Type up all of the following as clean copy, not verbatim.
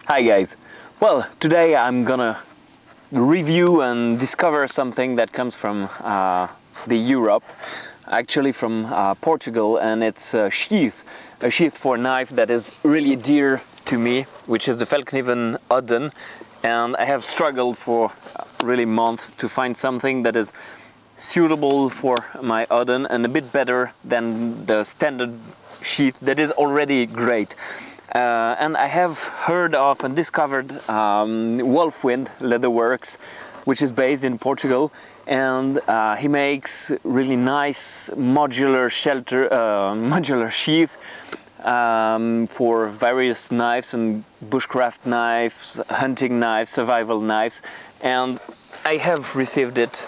Hi guys. Well, today I'm gonna review and discover something that comes from the Europe, actually from Portugal, and it's a sheath for knife that is really dear to me, which is the Fällkniven Oden, and I have struggled for really months to find something that is suitable for my Oden and a bit better than the standard sheath that is already great. And I have heard of and discovered Wolfwind Leatherworks, which is based in Portugal, and he makes really nice modular sheath for various knives and bushcraft knives, hunting knives, survival knives, and I have received it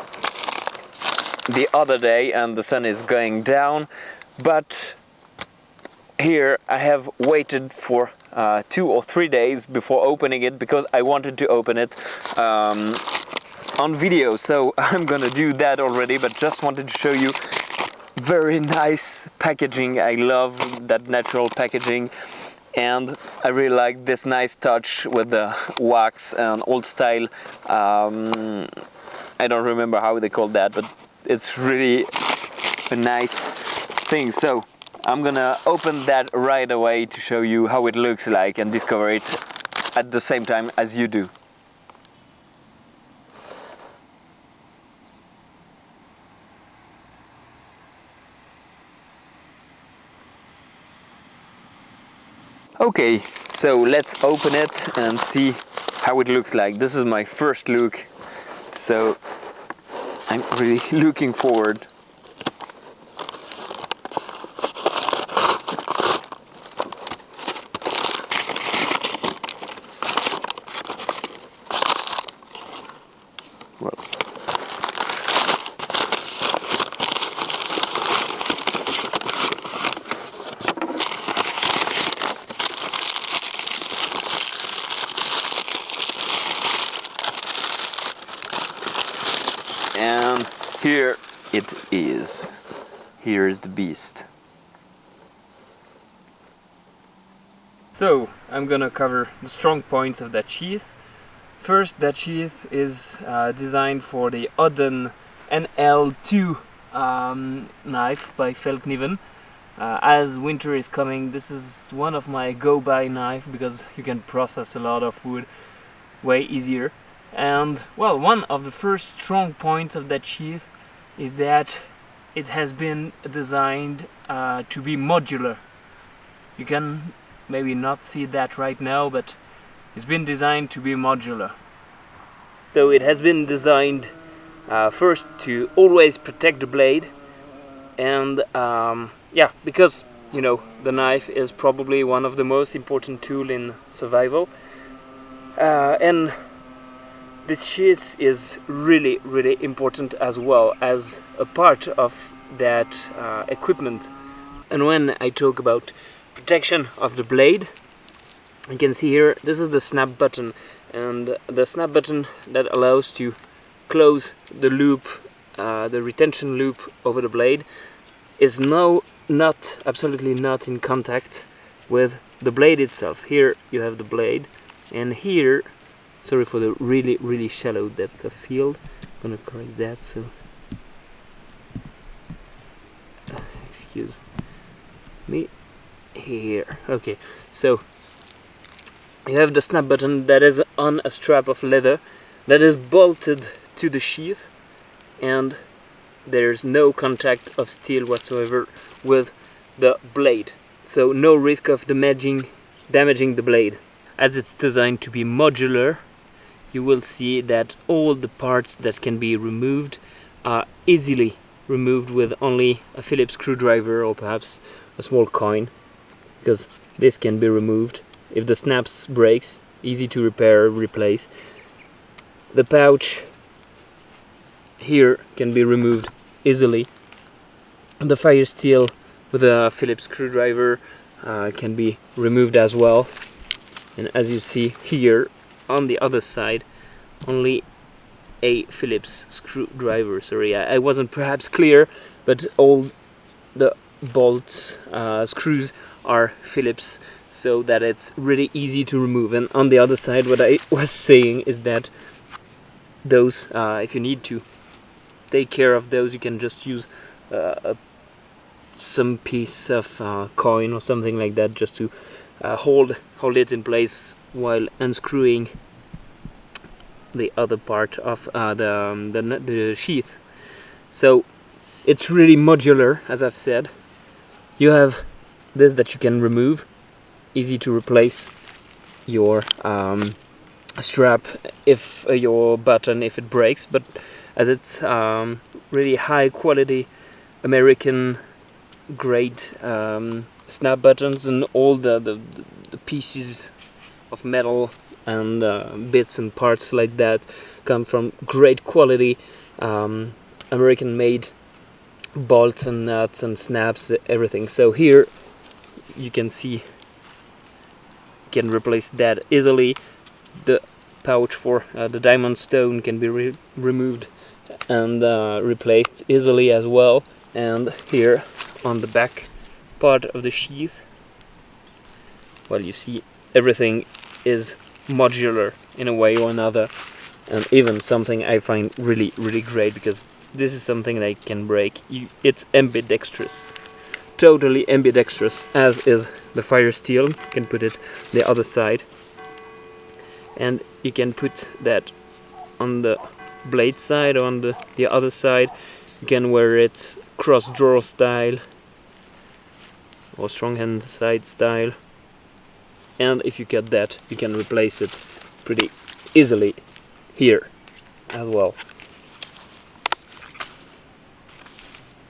the other day, and the sun is going down, but here I have waited for 2 or 3 days before opening it because I wanted to open it on video, so I'm gonna do that already, but just wanted to show you very nice packaging. I love that natural packaging, and I really like this nice touch with the wax and old style. I don't remember how they call that, but it's really a nice thing. So I'm gonna open that right away to show you how it looks like and discover it at the same time as you do. Okay, so let's open it and see how it looks like. This is my first look, so I'm really looking forward. And here it is. Here is the beast. So I'm gonna cover the strong points of that sheath. First, that sheath is designed for the Oden NL2 knife by Fällkniven. As winter is coming, this is one of my go-by knife because you can process a lot of food way easier. And well, one of the first strong points of that sheath is that it has been designed to be modular. You can maybe not see that right now, but it's been designed to be modular. So it has been designed first to always protect the blade, and yeah, because you know the knife is probably one of the most important tools in survival, and this sheath is really important as well as a part of that equipment. And when I talk about protection of the blade, you can see here, this is the snap button, and the snap button that allows to close the loop, the retention loop over the blade, is now absolutely not in contact with the blade itself. Here you have the blade, and here, sorry for the really shallow depth of field, I'm gonna correct that, so excuse me, here. Okay, so you have the snap button that is on a strap of leather that is bolted to the sheath, and there's no contact of steel whatsoever with the blade, so no risk of damaging the blade. As it's designed to be modular, you will see that all the parts that can be removed are easily removed with only a Phillips screwdriver or perhaps a small coin, because this can be removed if the snaps breaks, easy to repair, replace. The pouch here can be removed easily. The fire steel with a Phillips screwdriver can be removed as well, and as you see here on the other side, only a Phillips screwdriver. Sorry, I wasn't perhaps clear, but all the bolts, screws are Phillips, so that it's really easy to remove. And on the other side, what I was saying is that those, if you need to take care of those, you can just use some piece of coin or something like that, just to hold it in place while unscrewing the other part of the sheath. So it's really modular, as I've said. You have this that you can remove, easy to replace your strap if your button, if it breaks, but as it's really high quality American grade snap buttons, and all the pieces of metal and bits and parts like that come from great quality American made bolts and nuts and snaps, everything. So here you can see you can replace that easily. The pouch for the diamond stone can be removed and replaced easily as well. And here on the back part of the sheath, well, you see everything is modular in a way or another, and even something I find really great, because this is something that can break. It's ambidextrous, totally ambidextrous, as is the fire steel. You can put it the other side, and you can put that on the blade side or on the other side. You can wear it cross draw style or strong hand side style, and if you cut that, you can replace it pretty easily here as well.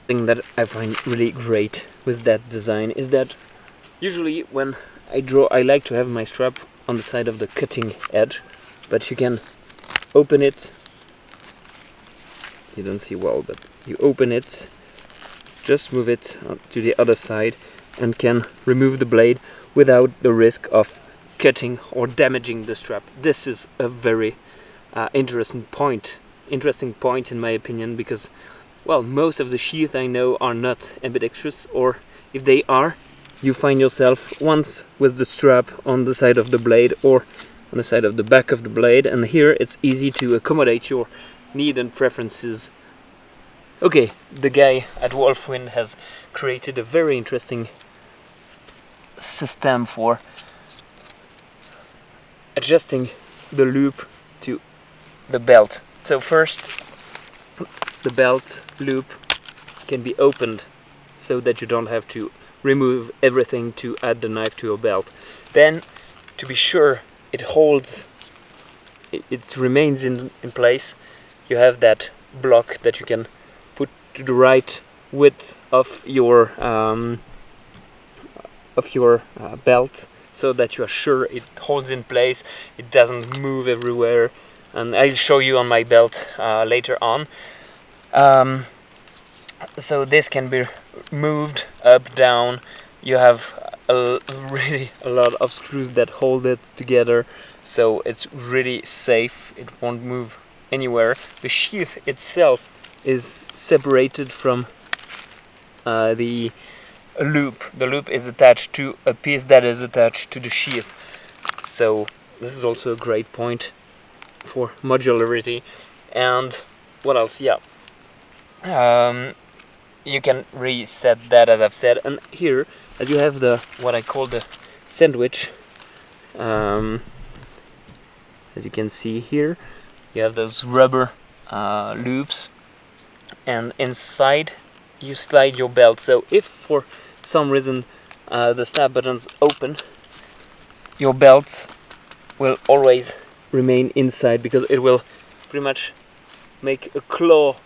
Thing that I find really great with that design is that usually when I draw, I like to have my strap on the side of the cutting edge, but you can open it. You don't see well, but you open it, just move it to the other side, and can remove the blade without the risk of cutting or damaging the strap. This is a very interesting point in my opinion, because, well, most of the sheath I know are not ambidextrous, or if they are, you find yourself once with the strap on the side of the blade or on the side of the back of the blade, and here it's easy to accommodate your need and preferences. Okay, the guy at Wolfwind has created a very interesting system for adjusting the loop to the belt. So first, the belt loop can be opened so that you don't have to remove everything to add the knife to your belt. Then, to be sure it holds, it remains in place, you have that block that you can put to the right width of your belt, so that you are sure it holds in place, it doesn't move everywhere, and I'll show you on my belt later on. So this can be moved up, down. You have really a lot of screws that hold it together, so it's really safe, it won't move anywhere. The sheath itself is separated from the loop. The loop is attached to a piece that is attached to the sheath, so this is also a great point for modularity. And what else? Yeah, you can reset that, as I've said. And here, as you have the what I call the sandwich, as you can see here, you have those rubber loops, and inside you slide your belt. So if for some reason the snap buttons open, your belt will always remain inside, because it will pretty much make a claw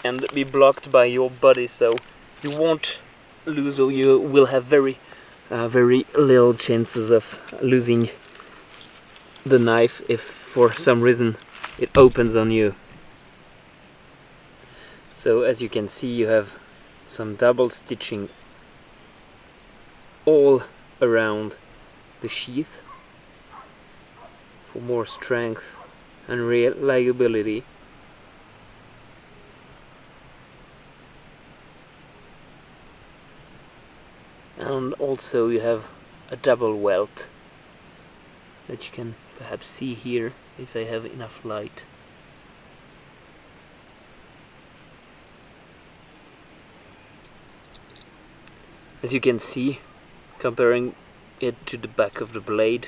and be blocked by your body, so you won't lose, or you will have very little chances of losing the knife if for some reason it opens on you. So as you can see, you have some double stitching all around the sheath for more strength and reliability. And also you have a double welt that you can perhaps see here if I have enough light. As you can see, comparing it to the back of the blade,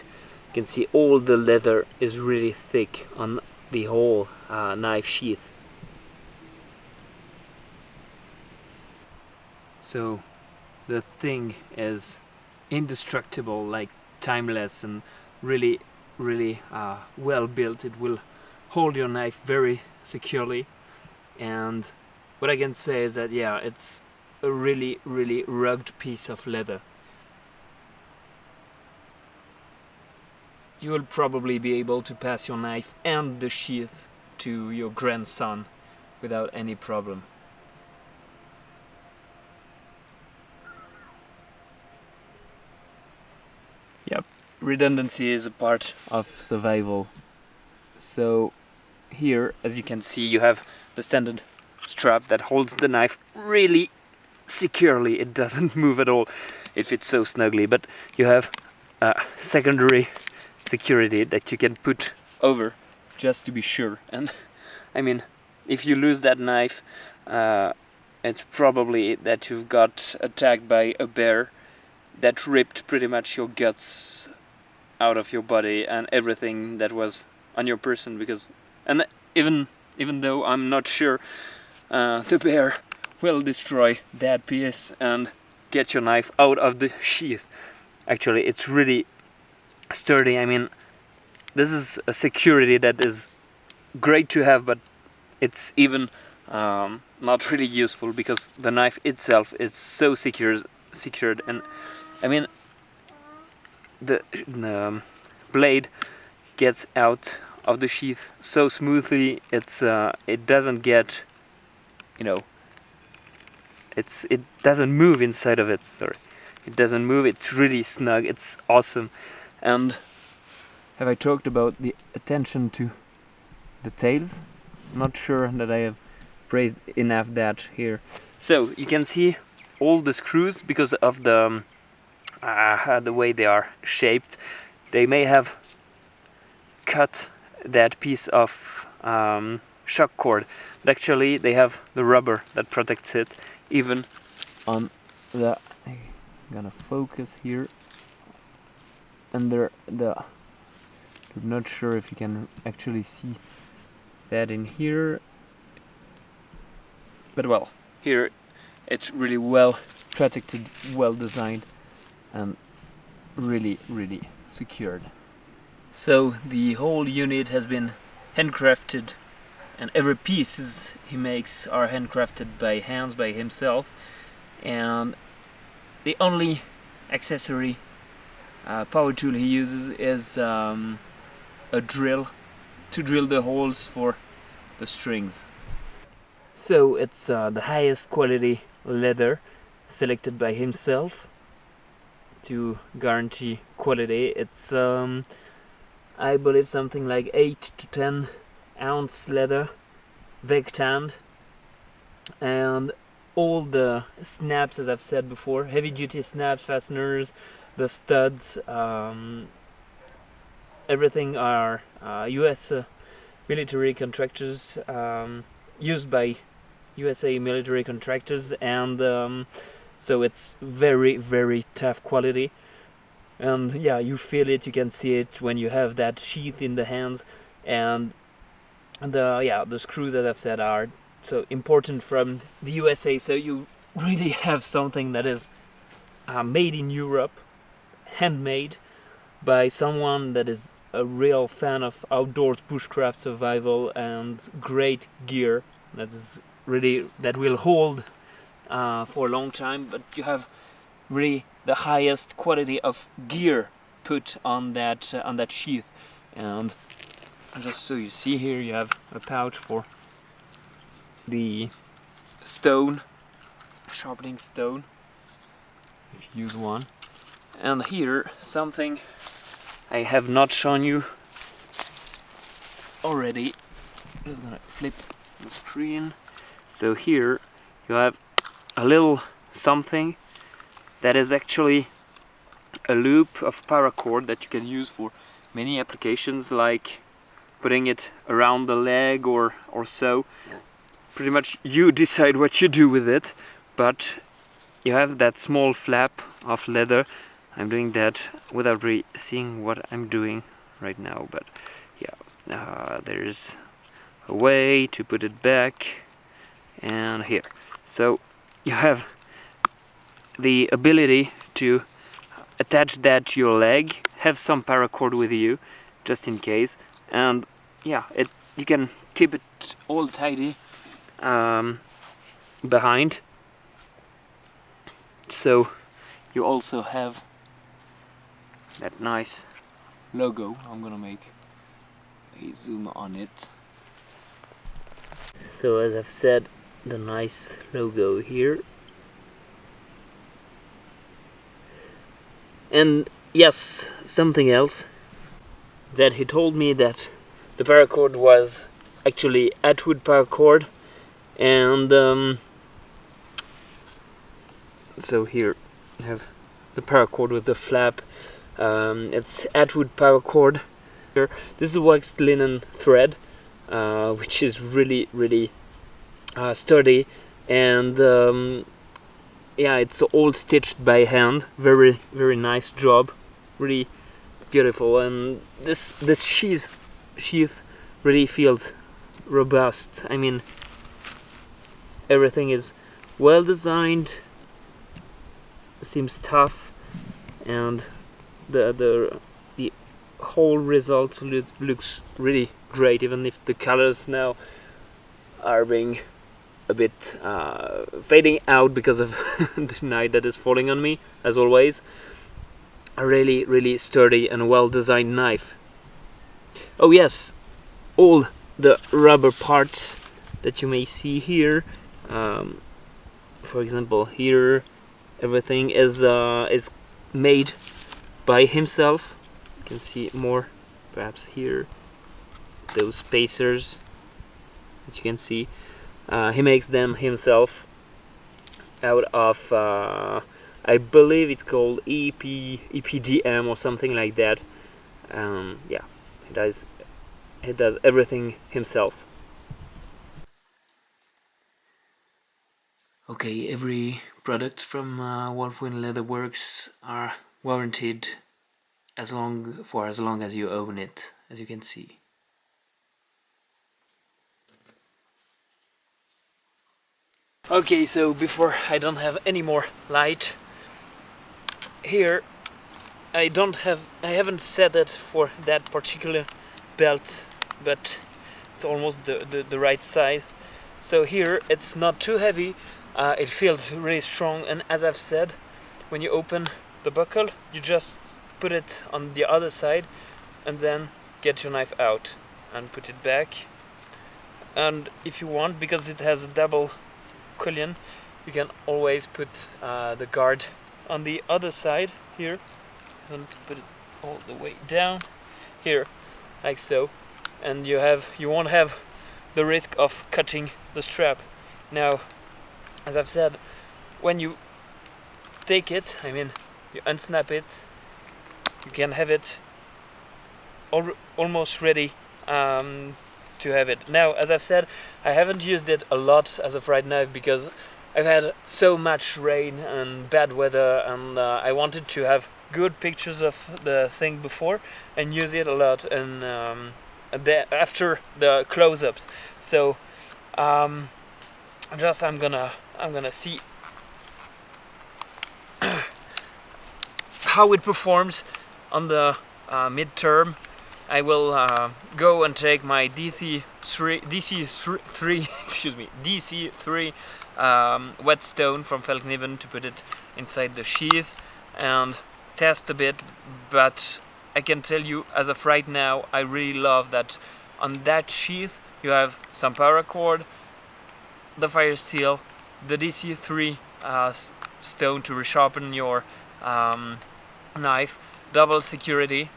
you can see all the leather is really thick on the whole knife sheath. So the thing is indestructible, like timeless, and really well built. It will hold your knife very securely, and what I can say is that yeah, it's a really rugged piece of leather. You will probably be able to pass your knife and the sheath to your grandson without any problem. Yep, redundancy is a part of survival. So here, as you can see, you have the standard strap that holds the knife really securely. It doesn't move at all. It fits so snugly, but you have a secondary security that you can put over just to be sure. And I mean, if you lose that knife, it's probably that you've got attacked by a bear that ripped pretty much your guts out of your body and everything that was on your person, because and even though I'm not sure the bear will destroy that piece and get your knife out of the sheath. Actually, it's really sturdy. I mean, this is a security that is great to have, but it's even not really useful because the knife itself is so secured. And I mean, the blade gets out of the sheath so smoothly. It doesn't get, you know, it doesn't move inside of it. Sorry, it doesn't move. It's really snug. It's awesome. And have I talked about the attention to details? I'm not sure that I have praised enough that here. So you can see all the screws, because of the way they are shaped. They may have cut that piece of shock cord, but actually they have the rubber that protects it. Even on the, I'm gonna focus here, under the, I'm not sure if you can actually see that in here, but well, here it's really well protected, well designed, and really secured. So the whole unit has been handcrafted, and every piece he makes are handcrafted by hands, by himself, and the only accessory power tool he uses is a drill to drill the holes for the strings. So it's the highest quality leather selected by himself to guarantee quality. It's I believe something like 8 to 10 ounce leather, veg tanned, and all the snaps, as I've said before, heavy duty snaps, fasteners, the studs, everything are US military contractors, used by USA military contractors, and so it's very tough quality. And yeah, you feel it, you can see it when you have that sheath in the hands. And the screws, that I've said, are so important from the USA, so you really have something that is made in Europe, handmade by someone that is a real fan of outdoors, bushcraft, survival, and great gear that will hold for a long time. But you have really the highest quality of gear put on that sheath. And just so you see here, you have a pouch for the stone, sharpening stone, if you use one. And here, something I have not shown you already. I'm just gonna flip the screen. So here you have a little something that is actually a loop of paracord that you can use for many applications, like putting it around the leg or so. Pretty much you decide what you do with it, but you have that small flap of leather. I'm doing that without really seeing what I'm doing right now, but yeah, there's a way to put it back, and here. So you have the ability to attach that to your leg, have some paracord with you just in case, and yeah, you can keep it all tidy behind. So you also have that nice logo. I'm gonna make a zoom on it. So as I've said, the nice logo here. And yes, something else, that he told me that the paracord was actually Atwood paracord, and so here I have the paracord with the flap. It's Atwood paracord. This is waxed linen thread, which is really sturdy, and yeah, it's all stitched by hand. Very nice job, really beautiful. And this sheath really feels robust. I mean, everything is well designed, seems tough, and the whole result looks really great, even if the colors now are being a bit fading out because of the night that is falling on me, as always. A really sturdy and well designed knife. Oh yes, all the rubber parts that you may see here, for example here, everything is made by himself. You can see more perhaps here, those spacers that you can see. He makes them himself out of I believe it's called EPDM or something like that. Yeah, he does everything himself. Okay, every product from Wolfwind Leatherworks are warranted for as long as you own it, as you can see. Okay, so before I don't have any more light here, I haven't set it for that particular belt, but it's almost the right size. So here it's not too heavy, it feels really strong, and as I've said, when you open the buckle, you just put it on the other side and then get your knife out and put it back. And if you want, because it has a double cullion, you can always put the guard on the other side here and put it all the way down here, like so, and you won't have the risk of cutting the strap. Now, as I've said, when you take it, I mean you unsnap it, you can have it almost ready to have it. Now, as I've said, I haven't used it a lot as of right now because I've had so much rain and bad weather, and I wanted to have good pictures of the thing before and use it a lot, and after the close-ups. So I'm gonna see how it performs on the midterm. I will go and take my DC3 whetstone from Fällkniven to put it inside the sheath and test a bit, but I can tell you as of right now, I really love that on that sheath you have some paracord, the fire steel, the DC3 stone to resharpen your knife, double security,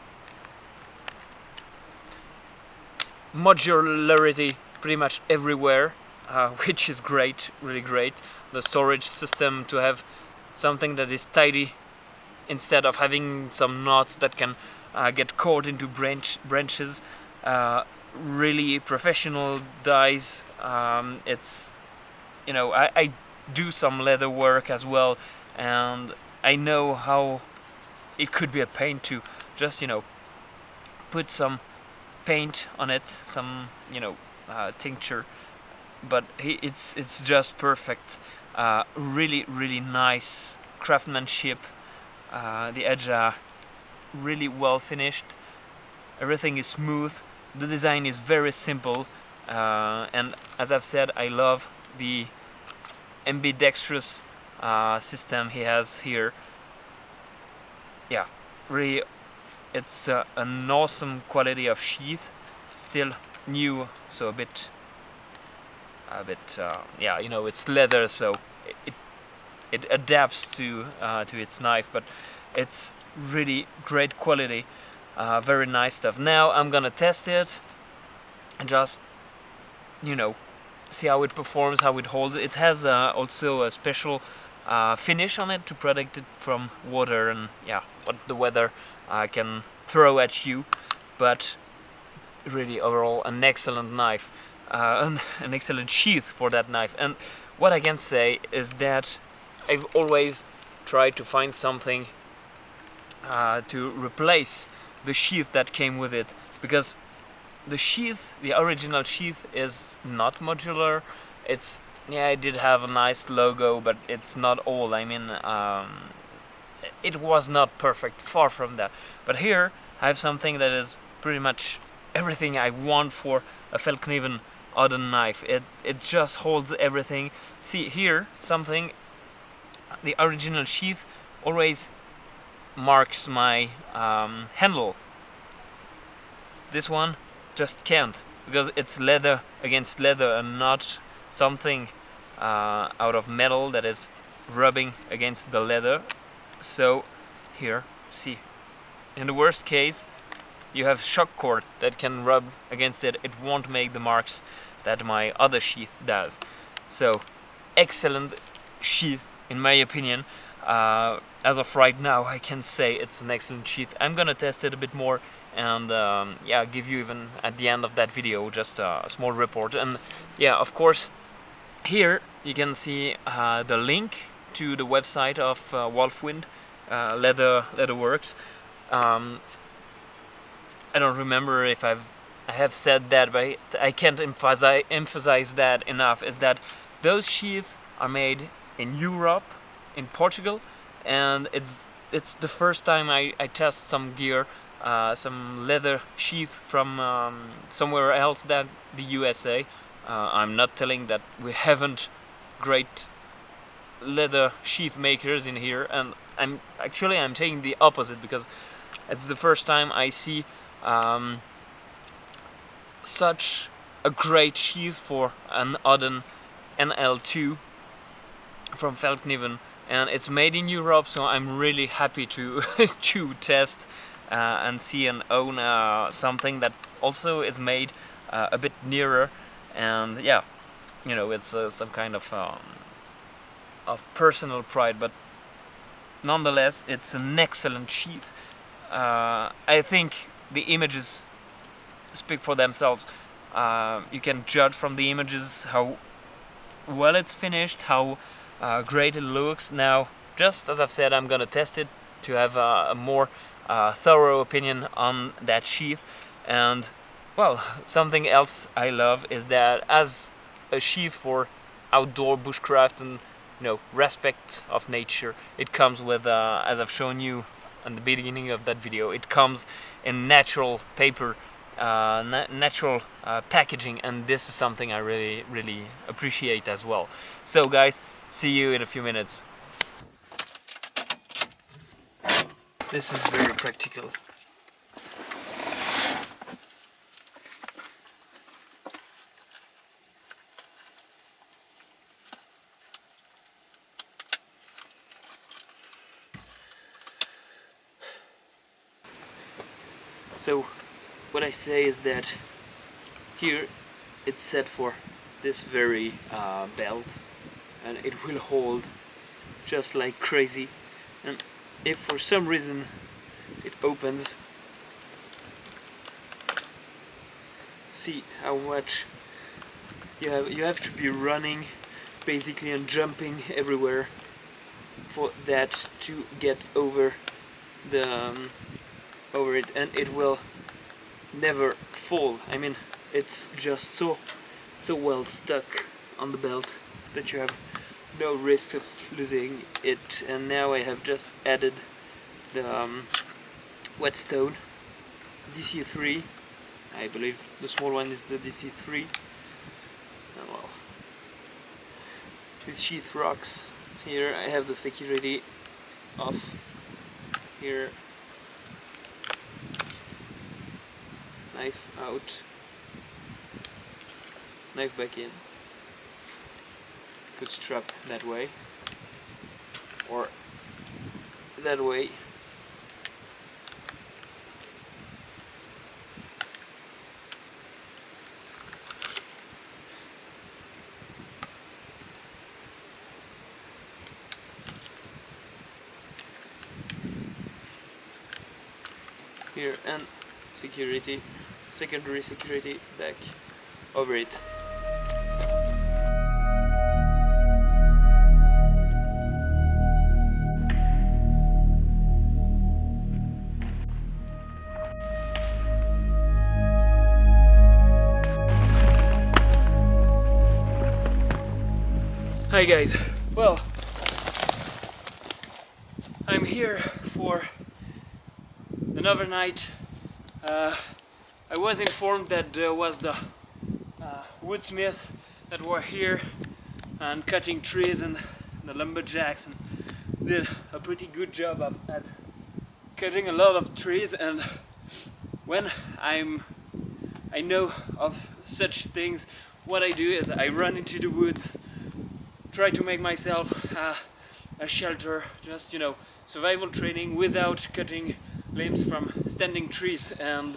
modularity pretty much everywhere, which is great, really great. The storage system to have something that is tidy instead of having some knots that can get caught into branches. Really professional dies. It's, you know, I do some leather work as well, and I know how it could be a pain to just, you know, put some paint on it, some, you know, tincture, but it's just perfect. Really nice craftsmanship. The edges are really well finished. Everything is smooth. The design is very simple, and as I've said, I love the ambidextrous system he has here. Yeah, really, it's an awesome quality of sheath. Still new, so a bit, yeah, you know, it's leather, so it adapts to its knife, but it's really great quality. Very nice stuff. Now I'm gonna test it and just, you know, see how it performs, how it holds. It has also a special finish on it to protect it from water and, yeah, what the weather can throw at you. But really, overall, an excellent knife, an excellent sheath for that knife. And what I can say is that I've always tried to find something to replace the sheath that came with it, because the sheath, the original sheath, is not modular. It's, yeah, it did have a nice logo, but it's not all. I mean, it was not perfect, far from that. But here I have something that is pretty much everything I want for a Fällkniven Oden knife. It just holds everything. See here, something, the original sheath always marks my handle. This one just can't, because it's leather against leather and not something out of metal that is rubbing against the leather. So here, see, in the worst case, you have shock cord that can rub against it. It won't make the marks that my other sheath does. So excellent sheath, in my opinion. As of right now, I can say it's an excellent sheath. I'm gonna test it a bit more and yeah, give you even at the end of that video just a small report. And yeah, of course, here you can see the link to the website of Wolfwind Leatherworks. I don't remember if I have said that, but I can't emphasize that enough. Is that those sheaths are made in Europe, in Portugal, and it's the first time I test some gear, some leather sheath from somewhere else than the USA. I'm not telling that we haven't great leather sheath makers in here, and I'm taking the opposite, because it's the first time I see such a great sheath for an Oden NL2 from Fällkniven, and it's made in Europe, so I'm really happy to to test and see and own something that also is made a bit nearer. And yeah, you know, it's some kind of personal pride, but nonetheless, it's an excellent sheath. I think the images speak for themselves. You can judge from the images how well it's finished, how great it looks. Now, just as I've said, I'm gonna test it to have a more thorough opinion on that sheath. And well, something else I love is that as a sheath for outdoor bushcraft and, you know, respect of nature, it comes with, as I've shown you in the beginning of that video, it comes in natural paper, natural packaging, and this is something I really appreciate as well. So guys, see you in a few minutes. This is very practical. So what I say is that here it's set for this very belt, and it will hold just like crazy. And if for some reason it opens, see how much you have to be running basically and jumping everywhere for that to get over the over it, and it will never fall. I mean, it's just so well stuck on the belt that you have no risk of losing it. And now I have just added the whetstone DC3. I believe the small one is the DC3. And well, these sheath rocks here. I have the security off here. Knife out, knife back in. Could strap that way or that way. Here, and security, secondary security back over it. Hi guys, well, I'm here for another night. I was informed that there was the woodsmith that were here and cutting trees, and the lumberjacks, and did a pretty good job at cutting a lot of trees. And when I know of such things, what I do is I run into the woods, try to make myself a shelter, just, you know, survival training without cutting limbs from standing trees. And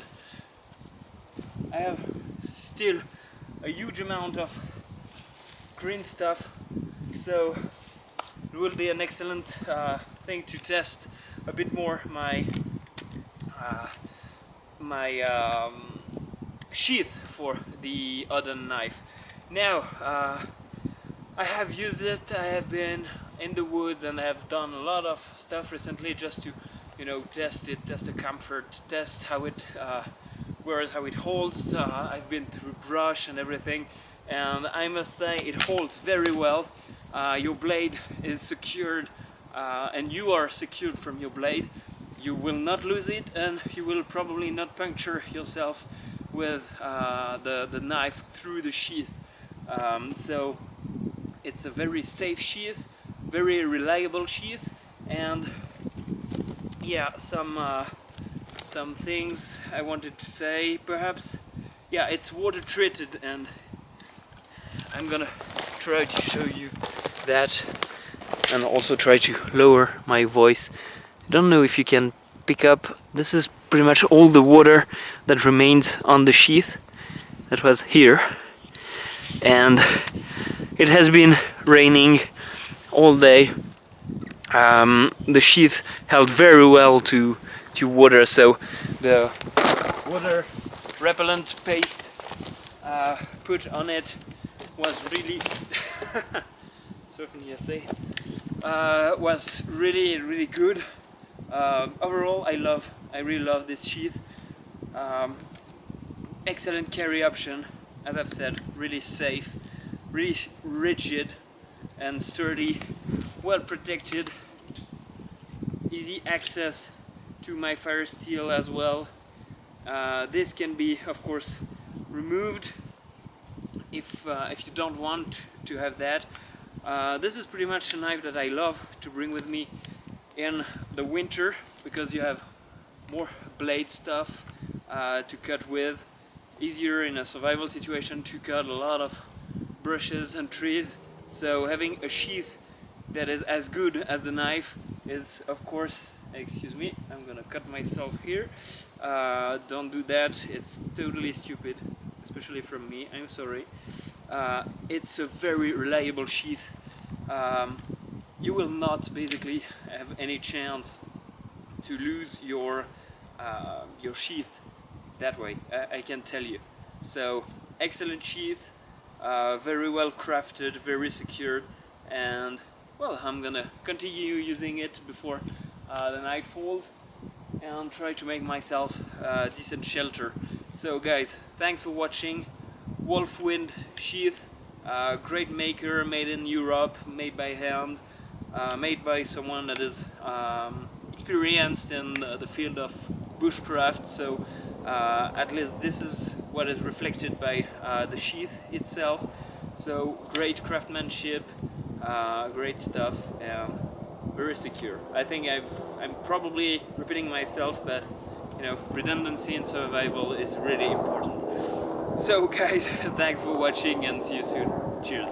I have still a huge amount of green stuff, so it will be an excellent thing to test a bit more my sheath for the Oden knife. Now I have used it, I have been in the woods, and I have done a lot of stuff recently just to, you know, test it, test the comfort, test how it wears, how it holds. I've been through brush and everything, and I must say it holds very well. Your blade is secured, and you are secured from your blade. You will not lose it, and you will probably not puncture yourself with the knife through the sheath. So it's a very safe sheath, very reliable sheath. And yeah, some things I wanted to say, perhaps. Yeah, it's water treated, and I'm gonna try to show you that, and also try to lower my voice. I don't know if you can pick up, this is pretty much all the water that remains on the sheath that was here, and it has been raining all day. The sheath held very well to water, so the water repellent paste put on it was really was really good. Overall, I really love this sheath. Excellent carry option, as I've said, really safe, really rigid and sturdy, well protected, easy access to my fire steel as well. This can be, of course, removed if you don't want to have that. This is pretty much a knife that I love to bring with me in the winter, because you have more blade stuff to cut with, easier in a survival situation to cut a lot of brushes and trees. So having a sheath that is as good as the knife is, of course, excuse me, I'm gonna cut myself here. Don't do that, it's totally stupid, especially from me, I'm sorry. It's a very reliable sheath. you will not basically have any chance to lose your sheath that way, I can tell you. So excellent sheath, very well crafted, very secure, and well, I'm gonna continue using it before the nightfall and try to make myself a decent shelter. So guys, thanks for watching. Wolfwind Sheath, great maker, made in Europe, made by hand, made by someone that is experienced in the field of bushcraft. So at least this is what is reflected by the sheath itself. So great craftsmanship, great stuff, and very secure. I think I'm probably repeating myself, but you know, redundancy in survival is really important. So guys, thanks for watching and see you soon. Cheers.